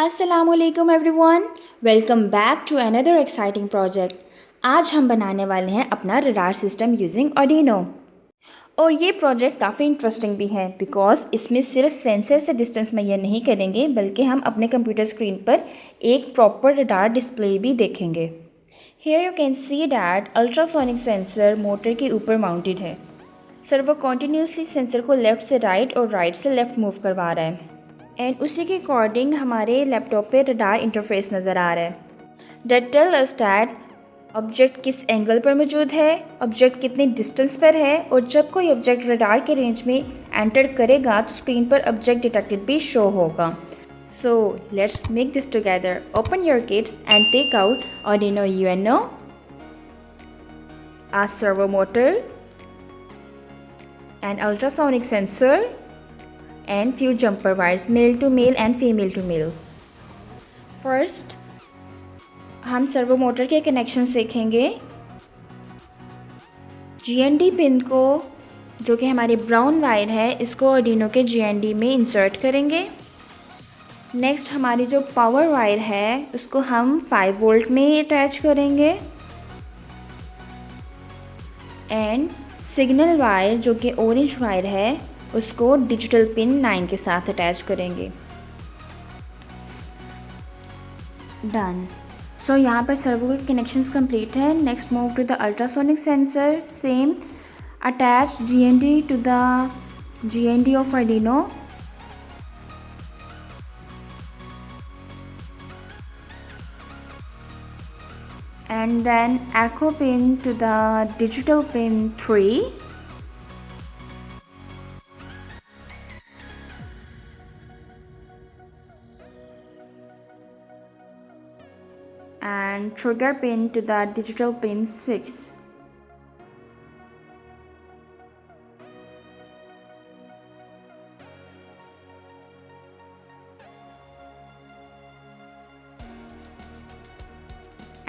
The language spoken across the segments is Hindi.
असलकुम everyone, welcome back to another exciting project. आज हम बनाने वाले हैं अपना रडार सिस्टम यूजिंग आर्डिनो। और ये प्रोजेक्ट काफ़ी इंटरेस्टिंग भी है बिकॉज इसमें सिर्फ सेंसर से डिस्टेंस मेजर नहीं करेंगे बल्कि हम अपने कंप्यूटर स्क्रीन पर एक प्रॉपर रडार डिस्प्ले भी देखेंगे। Here you can see that ultrasonic sensor motor के ऊपर माउंटेड है। सर्वो कॉन्टीन्यूसली सेंसर को लेफ़्ट से राइट और राइट से लेफ़्ट मूव करवा रहा है एंड उसी के अकॉर्डिंग हमारे लैपटॉप पे रडार इंटरफेस नज़र आ रहा है। That tell us that object किस एंगल पर मौजूद है, ऑब्जेक्ट कितने डिस्टेंस पर है और जब कोई ऑब्जेक्ट रडार के रेंज में एंटर करेगा तो स्क्रीन पर ऑब्जेक्ट डिटेक्टेड भी शो होगा। So let's make this together. Open your kits and take out Arduino UNO, a servo motor, an ultrasonic sensor and few jumper wires, male to male and female to male. First हम सर्वो मोटर के कनेक्शन सीखेंगे। GND पिन को, जो कि हमारी ब्राउन वायर है, इसको आर्डिनो के GND में इंसर्ट करेंगे। नेक्स्ट हमारी जो पावर वायर है उसको हम 5 वोल्ट में अटैच करेंगे एंड सिग्नल वायर जो कि ऑरेंज वायर है उसको डिजिटल पिन 9 के साथ अटैच करेंगे। डन। सो यहाँ पर सर्वो के कनेक्शंस कंप्लीट है। Next move to the ultrasonic sensor. Same attach GND to the GND of Arduino and then echo pin to the digital pin 3 and trigger pin to the digital pin 6.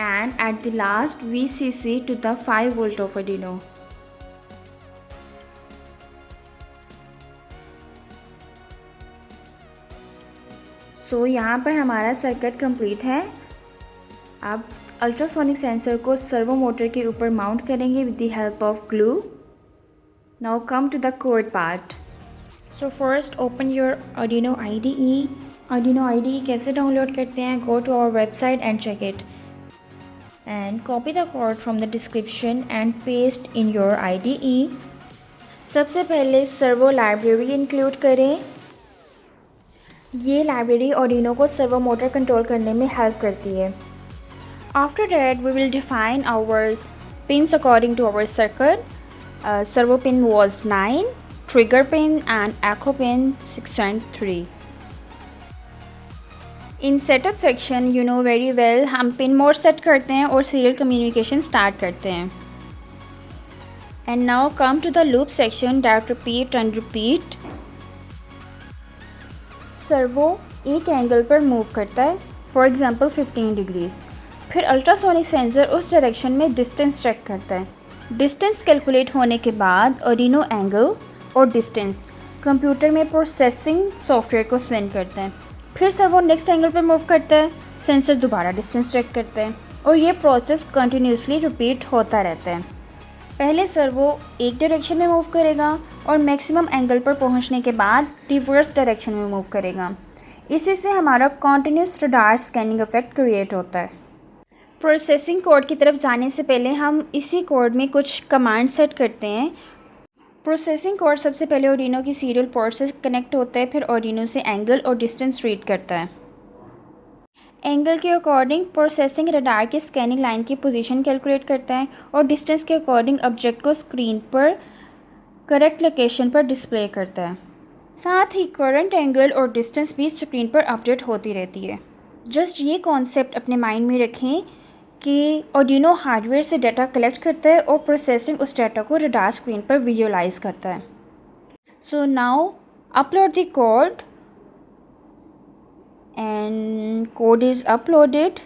And at the last VCC to the 5 volt of Arduino. So यहाँ पर हमारा सर्किट कंप्लीट है। अब अल्ट्रासोनिक सेंसर को सर्वो मोटर के ऊपर माउंट करेंगे with the help of glue. Now come to the code part. So first open your Arduino IDE। Arduino IDE कैसे डाउनलोड करते हैं? Go to our website and check it and copy the code from the description and paste in your IDE. सबसे पहले सर्वो लाइब्रेरी इंक्लूड करें। ये लाइब्रेरी Arduino को सर्वो मोटर कंट्रोल करने में हेल्प करती है। After that we will define our pins according to our circuit. Servo pin was 9, trigger pin and echo pin 6 and 3. In setup section you know very well हम पिन मोड सेट करते हैं और सीरियल कम्युनिकेशन स्टार्ट करते हैं। And now come to the loop section that repeat and repeat. Servo एक एंगल पर मूव करता है, फॉर एग्जांपल 15 डिग्रीज। फिर अल्ट्रासोनिक सेंसर उस डायरेक्शन में डिस्टेंस चेक करता है। डिस्टेंस कैलकुलेट होने के बाद Arduino एंगल और डिस्टेंस कंप्यूटर में प्रोसेसिंग सॉफ्टवेयर को सेंड करता है। फिर सर्वो नेक्स्ट एंगल पर मूव करता है, सेंसर दोबारा डिस्टेंस चेक करता है और ये प्रोसेस कंटिन्यूसली रिपीट होता रहता है। पहले सर्वो एक डायरेक्शन में मूव करेगा और मैक्सिमम एंगल पर पहुंचने के बाद रिवर्स डायरेक्शन में मूव करेगा। इसी से हमारा continuous radar scanning effect create होता है। प्रोसेसिंग कोड की तरफ जाने से पहले हम इसी कोड में कुछ कमांड सेट करते हैं। प्रोसेसिंग कोड सबसे पहले Arduino की सीरियल पोर्ट से कनेक्ट होता है, फिर Arduino से एंगल और डिस्टेंस रीड करता है। एंगल के अकॉर्डिंग प्रोसेसिंग रडार की स्कैनिंग लाइन की पोजीशन कैलकुलेट करता है और डिस्टेंस के अकॉर्डिंग ऑब्जेक्ट को स्क्रीन पर करेक्ट लोकेशन पर डिस्प्ले करता है। साथ ही करंट एंगल और डिस्टेंस भी स्क्रीन पर अपडेट होती रहती है। जस्ट ये कॉन्सेप्ट अपने माइंड में रखें कि Arduino हार्डवेयर से डाटा कलेक्ट करता है और प्रोसेसिंग उस डाटा को रडार स्क्रीन पर विजुअलाइज करता है। So now upload the code and code is uploaded.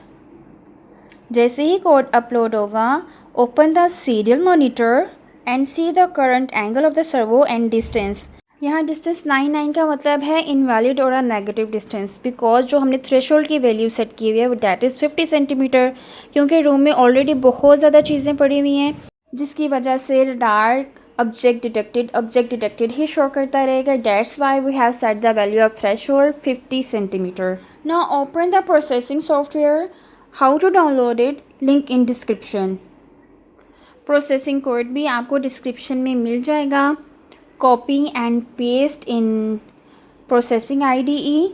जैसे ही कोड अपलोड होगा, open the serial monitor and see the current angle of the servo and distance. यहाँ डिस्टेंस 99 का मतलब है इनवैलिड और नेगेटिव डिस्टेंस, बिकॉज जो हमने थ्रेशोल्ड की वैल्यू सेट की हुई है वो डैट इज़ 50 सेंटीमीटर, क्योंकि रूम में ऑलरेडी बहुत ज़्यादा चीज़ें पड़ी हुई हैं जिसकी वजह से रडार ऑब्जेक्ट डिटेक्टेड ही शो करता रहेगा। That's why we have set the value of threshold 50 centimetre. Now open the processing software. How to download it, link in description. Processing code भी आपको डिस्क्रिप्शन में मिल जाएगा। Copy and paste in processing IDE।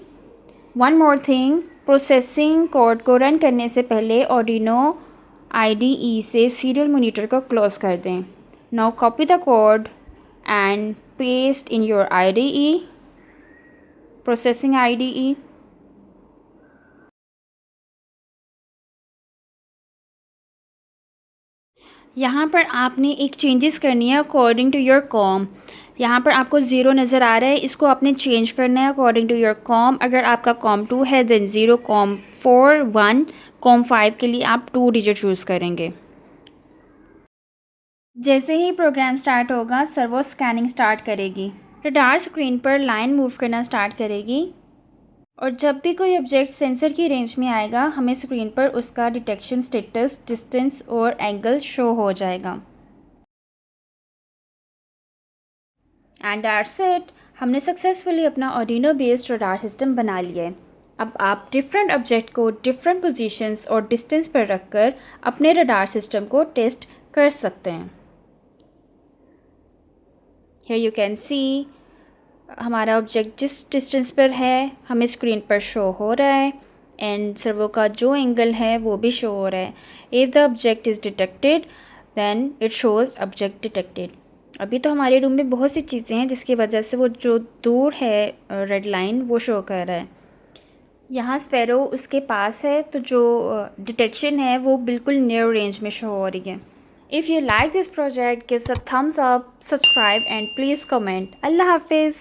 One more thing, processing code को रन करने से पहले Arduino IDE से सीरियल मॉनिटर को क्लोज कर दें। Now copy the code and paste in your IDE, processing IDE। यहाँ पर आपने एक चेंजेस करनी है अकॉर्डिंग टू योर कॉम। यहाँ पर आपको 0 नज़र आ रहा है, इसको आपने चेंज करना है अकॉर्डिंग टू योर कॉम। अगर आपका कॉम 2 है देन 0, कॉम 4 1, कॉम 5 के लिए आप 2 डिजिट चूज़ करेंगे। जैसे ही प्रोग्राम स्टार्ट होगा सर्वो स्कैनिंग स्टार्ट करेगी। रडार स्क्रीन पर लाइन मूव करना स्टार्ट करेगी और जब भी कोई ऑब्जेक्ट सेंसर की रेंज में आएगा हमें स्क्रीन पर उसका डिटेक्शन स्टेटस, डिस्टेंस और एंगल शो हो जाएगा। एंड दैट्स इट, हमने सक्सेसफुली अपना Arduino बेस्ड रडार सिस्टम बना लिया है। अब आप डिफरेंट ऑब्जेक्ट को डिफरेंट पोजीशंस और डिस्टेंस पर रखकर अपने रडार सिस्टम को टेस्ट कर सकते हैं। हियर यू कैन सी हमारा ऑब्जेक्ट जिस डिस्टेंस पर है हमें स्क्रीन पर शो हो रहा है एंड सर्वो का जो एंगल है वो भी शो हो रहा है। If the object is detected then it shows object detected. अभी तो हमारे रूम में बहुत सी चीज़ें हैं जिसकी वजह से वो जो दूर है रेड लाइन वो शो कर रहा है। यहाँ स्पैरो उसके पास है तो जो डिटेक्शन है वो बिल्कुल नियर रेंज में शो हो रही है। If you like this project gives a thumbs up, subscribe and please comment. अल्लाह हाफिज़।